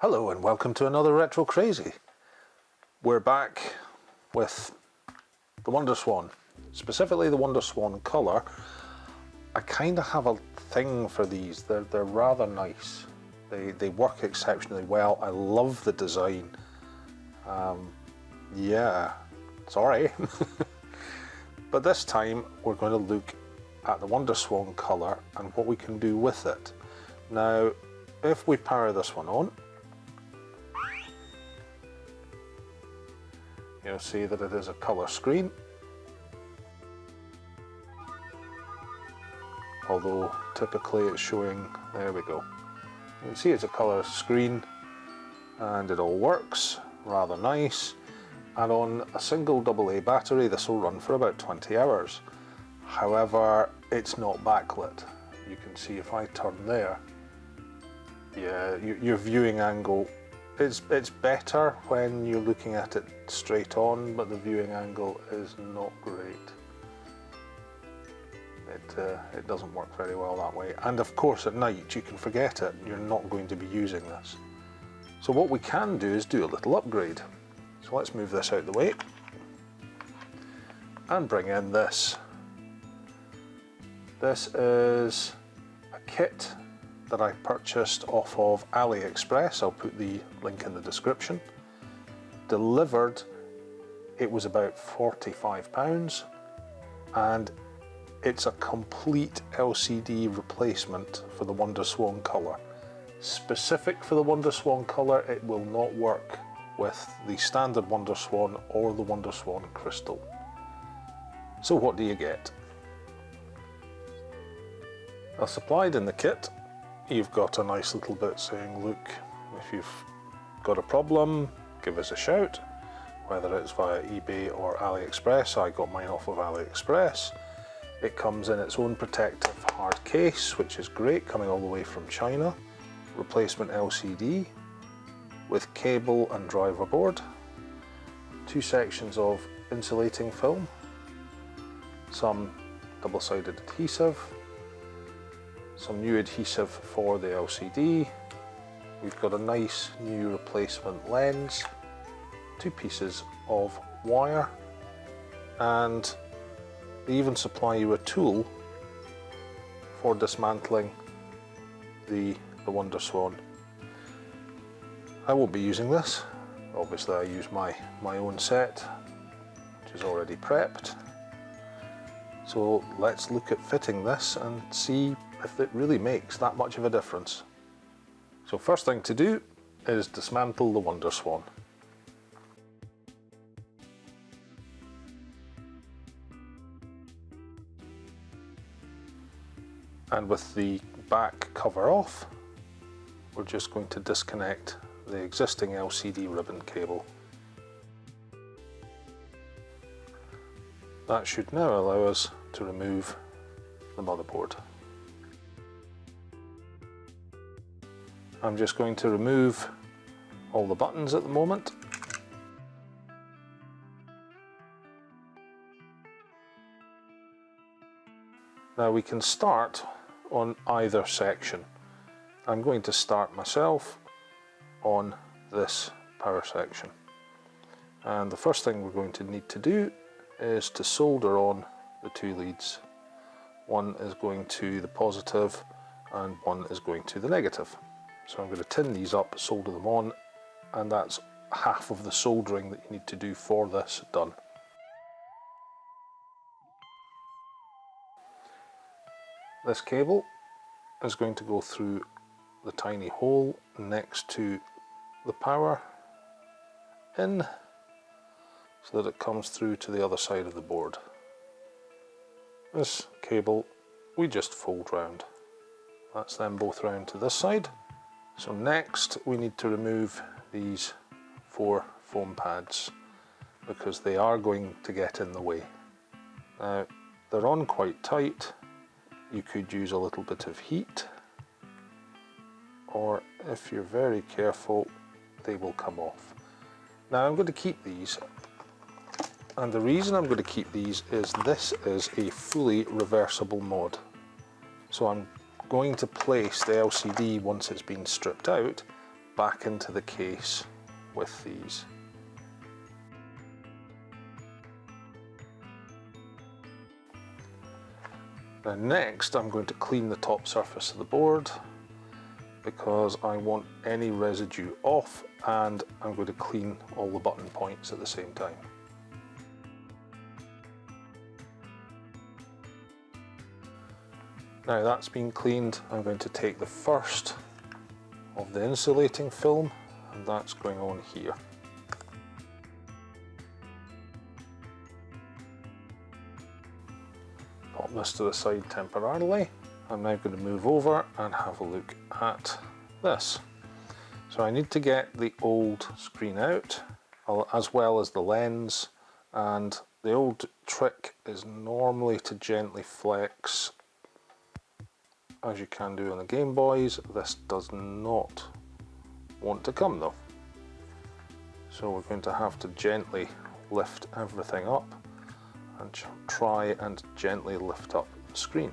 Hello and welcome to another Retro Crazy. We're back with the WonderSwan, specifically the WonderSwan Color. I kind of have a thing for these. They're rather nice. They work exceptionally well. I love the design. Yeah, sorry. But this time we're going to look at the WonderSwan Color and what we can do with it. Now, if we power this one on, you'll see that it is a colour screen, although typically it's showing, there we go. You can see it's a colour screen and it all works, rather nice. And on a single AA battery this will run for about 20 hours. However, it's not backlit. You can see if I turn there, yeah, your viewing angle, it's better when you're looking at it straight on, but the viewing angle is not great. It doesn't work very well that way. And of course at night you can forget it, you're not going to be using this. So what we can do is do a little upgrade. So let's move this out of the way and bring in this. This is a kit that I purchased off of AliExpress. I'll put the link in the description. Delivered, it was about £45, and it's a complete LCD replacement for the WonderSwan Color. Specific for the WonderSwan Color, it will not work with the standard WonderSwan or the WonderSwan Crystal. So what do you get? Well, supplied in the kit, you've got a nice little bit saying, look, if you've got a problem, give us a shout, whether it's via eBay or AliExpress. I got mine off of AliExpress. It comes in its own protective hard case, which is great, coming all the way from China. Replacement LCD with cable and driver board. 2 sections of insulating film, some double-sided adhesive, some new adhesive for the LCD. We've got a nice new replacement lens, 2 pieces of wire, and they even supply you a tool for dismantling the WonderSwan. I won't be using this. Obviously I use my own set, which is already prepped. So let's look at fitting this and see if it really makes that much of a difference. So first thing to do is dismantle the WonderSwan. And with the back cover off, we're just going to disconnect the existing LCD ribbon cable. That should now allow us to remove the motherboard. I'm just going to remove all the buttons at the moment. Now we can start on either section. I'm going to start myself on this power section. And the first thing we're going to need to do is to solder on the 2 leads. One is going to the positive and one is going to the negative. So I'm going to tin these up, solder them on, and that's half of the soldering that you need to do for this done. This cable is going to go through the tiny hole next to the power in, so that it comes through to the other side of the board. This cable we just fold round. That's them both round to this side. So next we need to remove these 4 foam pads. because they are going to get in the way. Now, they're on quite tight. You could use a little bit of heat, or if you're very careful, they will come off. Now I'm going to keep these, and the reason I'm going to keep these is this is a fully reversible mod. So I'm going to place the LCD, once it's been stripped out, back into the case with these. Now next I'm going to clean the top surface of the board, because I want any residue off, and I'm going to clean all the button points at the same time. Now that's been cleaned, I'm going to take the first of the insulating film, and that's going on here. Pop this to the side temporarily. I'm now going to move over and have a look at this. So I need to get the old screen out, as well as the lens, and the old trick is normally to gently flex, as you can do on the Game Boys. This does not want to come though. So we're going to have to gently lift everything up and try and gently lift up the screen.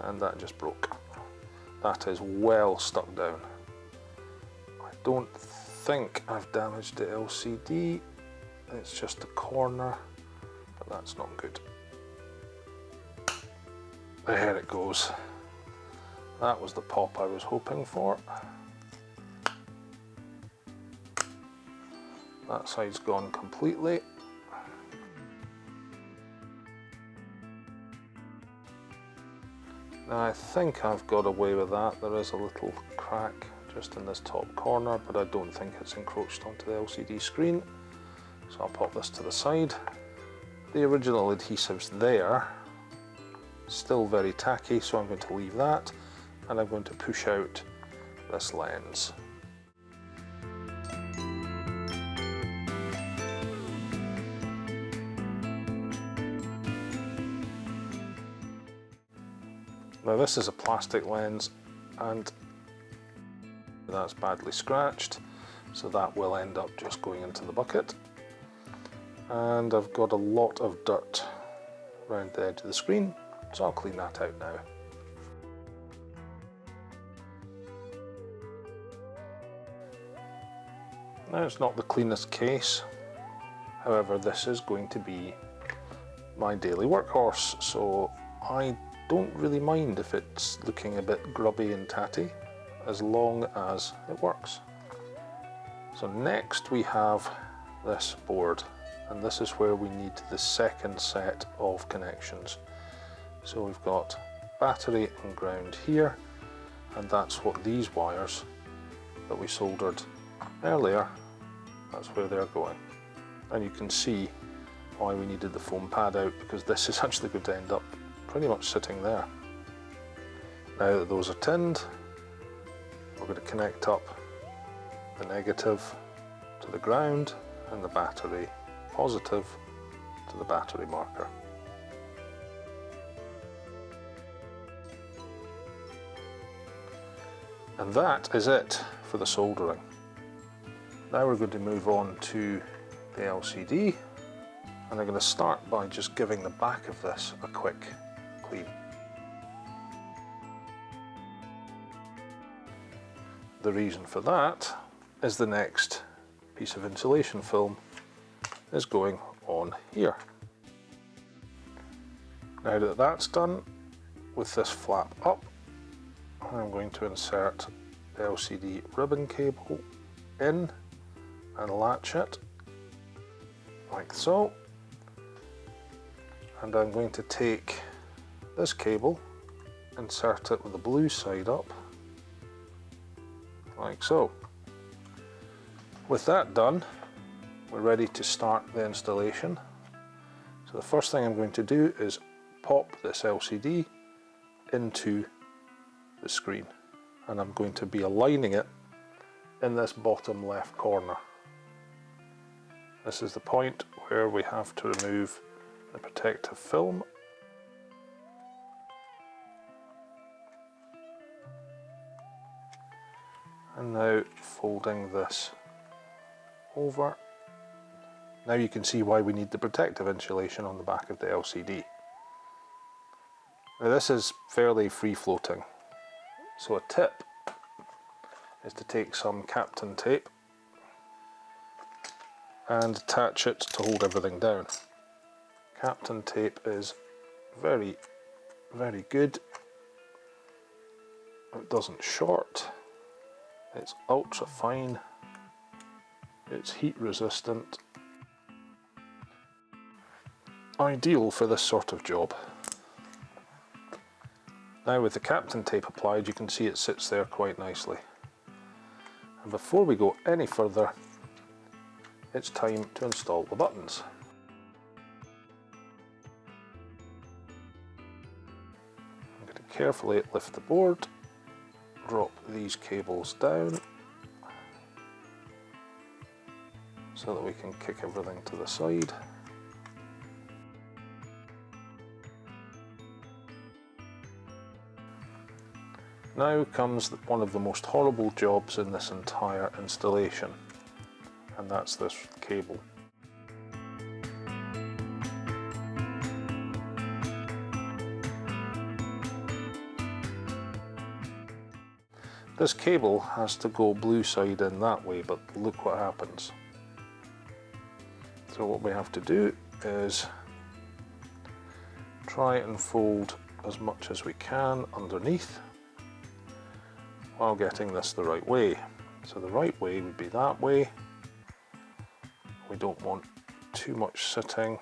And that just broke. That is well stuck down. I don't think I've damaged the LCD, it's just the corner, but that's not good. There it goes. That was the pop I was hoping for. That side's gone completely. Now I think I've got away with that. There is a little crack just in this top corner, but I don't think it's encroached onto the LCD screen. So I'll pop this to the side. The original adhesive's there, still very tacky, so I'm going to leave that, and I'm going to push out this lens. Now this is a plastic lens, and that's badly scratched, so that will end up just going into the bucket. And I've got a lot of dirt around the edge of the screen, so I'll clean that out now. Now it's not the cleanest case, however this is going to be my daily workhorse, so I don't really mind if it's looking a bit grubby and tatty, as long as it works. So next we have this board, and this is where we need the second set of connections. So we've got battery and ground here, and that's what these wires that we soldered earlier, that's where they're going. And you can see why we needed the foam pad out, because this is actually going to end up pretty much sitting there. Now that those are tinned, we're going to connect up the negative to the ground and the battery positive to the battery marker. And that is it for the soldering. Now we're going to move on to the LCD, and I'm going to start by just giving the back of this a quick clean. The reason for that is the next piece of insulation film is going on here. Now that that's done, with this flap up, I'm going to insert the LCD ribbon cable in and latch it like so, and I'm going to take this cable, insert it with the blue side up like so. With that done, we're ready to start the installation. So the first thing I'm going to do is pop this LCD into the screen, and I'm going to be aligning it in this bottom left corner. This is the point where we have to remove the protective film. And now folding this over. Now you can see why we need the protective insulation on the back of the LCD. Now this is fairly free floating, so a tip is to take some Captain tape and attach it to hold everything down. Captain tape is very, very good. It doesn't short, it's ultra fine, it's heat resistant. Ideal for this sort of job. Now with the Captain tape applied, you can see it sits there quite nicely. And before we go any further, it's time to install the buttons. I'm going to carefully lift the board, drop these cables down so that we can kick everything to the side. Now comes one of the most horrible jobs in this entire installation, and that's this cable. This cable has to go blue side in that way, but look what happens. So what we have to do is try and fold as much as we can underneath while getting this the right way. So the right way would be that way. We don't want too much sitting.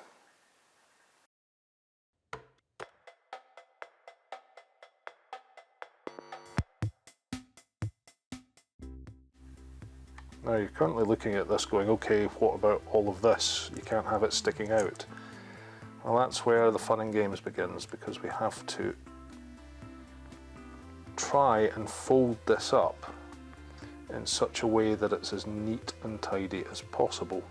Now you're currently looking at this going, okay, what about all of this? You can't have it sticking out. Well, that's where the fun and games begins, because we have to try and fold this up in such a way that it's as neat and tidy as possible.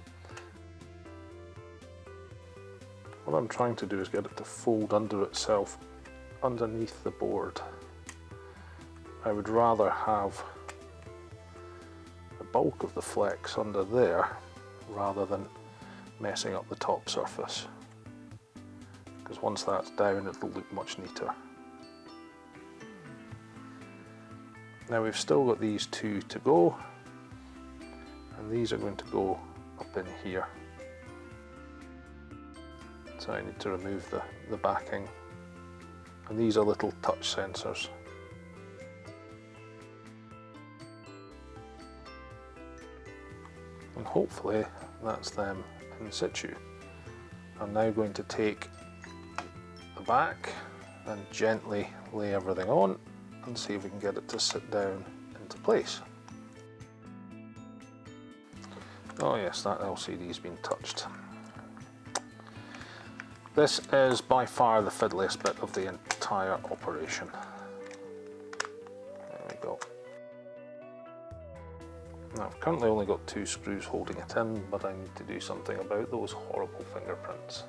What I'm trying to do is get it to fold under itself underneath the board. I would rather have the bulk of the flex under there rather than messing up the top surface, because once that's down it'll look much neater. Now we've still got these two to go, and these are going to go up in here. So I need to remove the backing, and these are little touch sensors. And hopefully that's them in situ. I'm now going to take the back and gently lay everything on and see if we can get it to sit down into place. Oh yes, that LCD's been touched. This is by far the fiddliest bit of the entire operation. There we go. Now I've currently only got 2 screws holding it in, but I need to do something about those horrible fingerprints.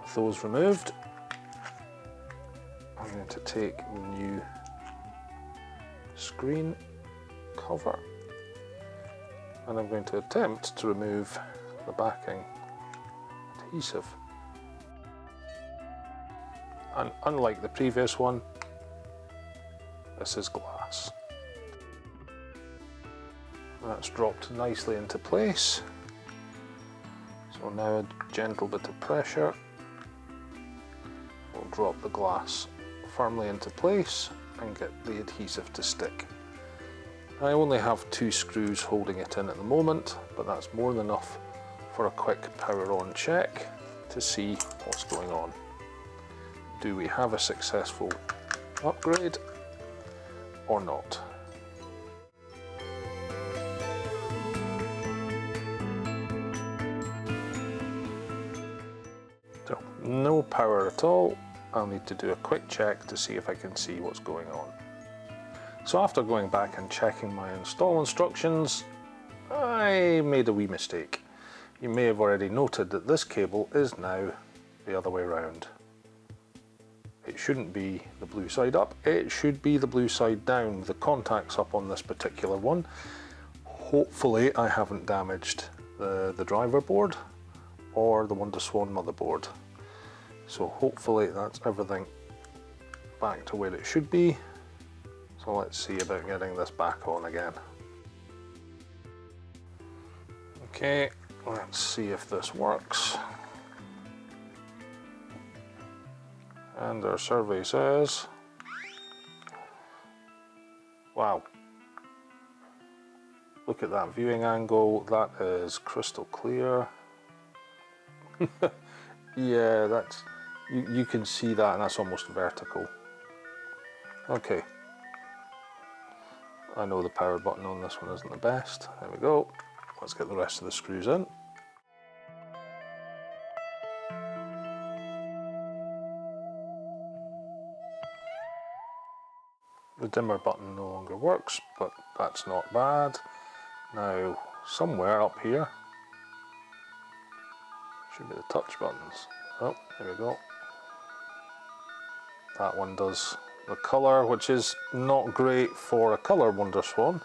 With those removed, I'm going to take the new screen cover and I'm going to attempt to remove the backing adhesive. And unlike the previous one, this is glass. That's dropped nicely into place. So now a gentle bit of pressure will drop the glass firmly into place and get the adhesive to stick. I only have 2 screws holding it in at the moment, but that's more than enough for a quick power on check to see what's going on. Do we have a successful upgrade or not? So, no power at all. I'll need to do a quick check to see if I can see what's going on. So after going back and checking my install instructions, I made a wee mistake. You may have already noted that this cable is now the other way around. It shouldn't be the blue side up, it should be the blue side down. The contact's up on this particular one. Hopefully I haven't damaged the driver board or the WonderSwan motherboard. So hopefully that's everything back to where it should be. So let's see about getting this back on again. Okay, let's see if this works. And our survey says, wow, look at that viewing angle, that is crystal clear. Yeah, that's, you can see that, and that's almost vertical. Okay, I know the power button on this one isn't the best. There we go. Let's get the rest of the screws in. The dimmer button no longer works, but that's not bad. Now, somewhere up here should be the touch buttons. Oh, there we go. That one does the colour, which is not great for a colour WonderSwan,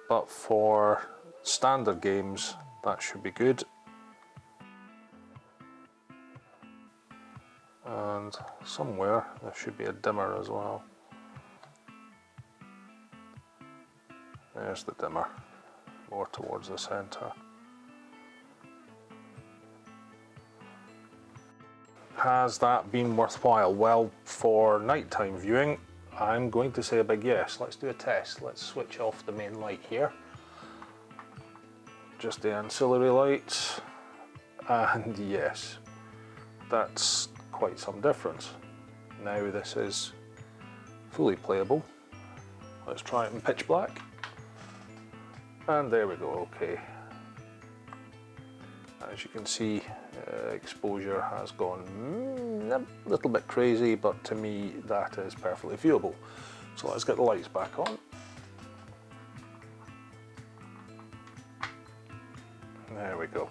but for standard games that should be good. And somewhere there should be a dimmer as well. There's the dimmer, more towards the centre. Has that been worthwhile? Well, for nighttime viewing, I'm going to say a big yes. Let's do a test. Let's switch off the main light here. Just the ancillary lights, and yes, that's quite some difference. Now this is fully playable. Let's try it in pitch black. And there we go, okay. As you can see, exposure has gone a little bit crazy, but to me that is perfectly viewable. So let's get the lights back on. There we go.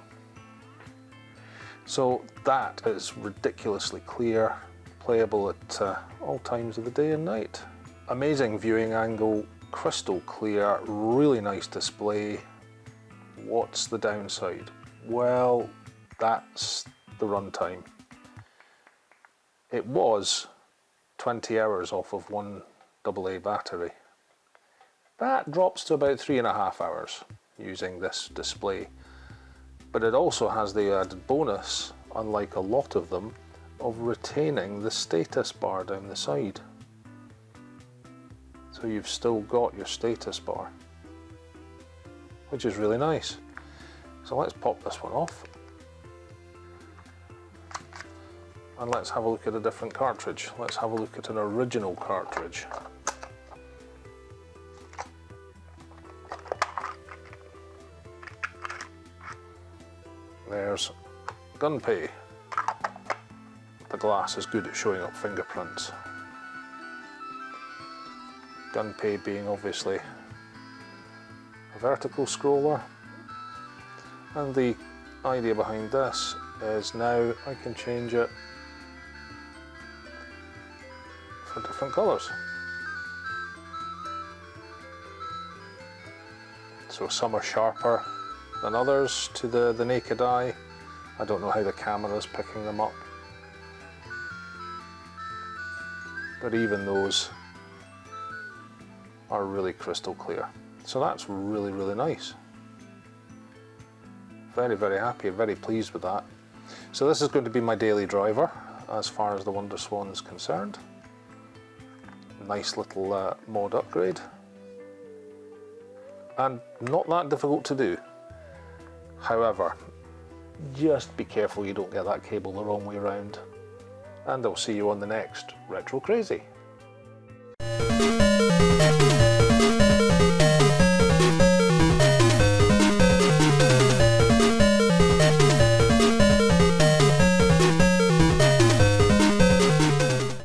So that is ridiculously clear, playable at all times of the day and night. Amazing viewing angle, crystal clear, really nice display. What's the downside? Well, that's the runtime. It was 20 hours off of one AA battery. That drops to about 3.5 hours using this display. But it also has the added bonus, unlike a lot of them, of retaining the status bar down the side. So you've still got your status bar, which is really nice. So let's pop this one off. And let's have a look at a different cartridge. Let's have a look at an original cartridge. There's Gunpei. The glass is good at showing up fingerprints. Gunpei being obviously a vertical scroller. And the idea behind this is now I can change it for different colours. So some are sharper than others to the naked eye. I don't know how the camera is picking them up. But even those are really crystal clear. So that's really, really nice. Very, very happy, very pleased with that. So this is going to be my daily driver as far as the WonderSwan is concerned. Nice little mod upgrade. And not that difficult to do. However, just be careful you don't get that cable the wrong way around. And I'll see you on the next Retro Crazy.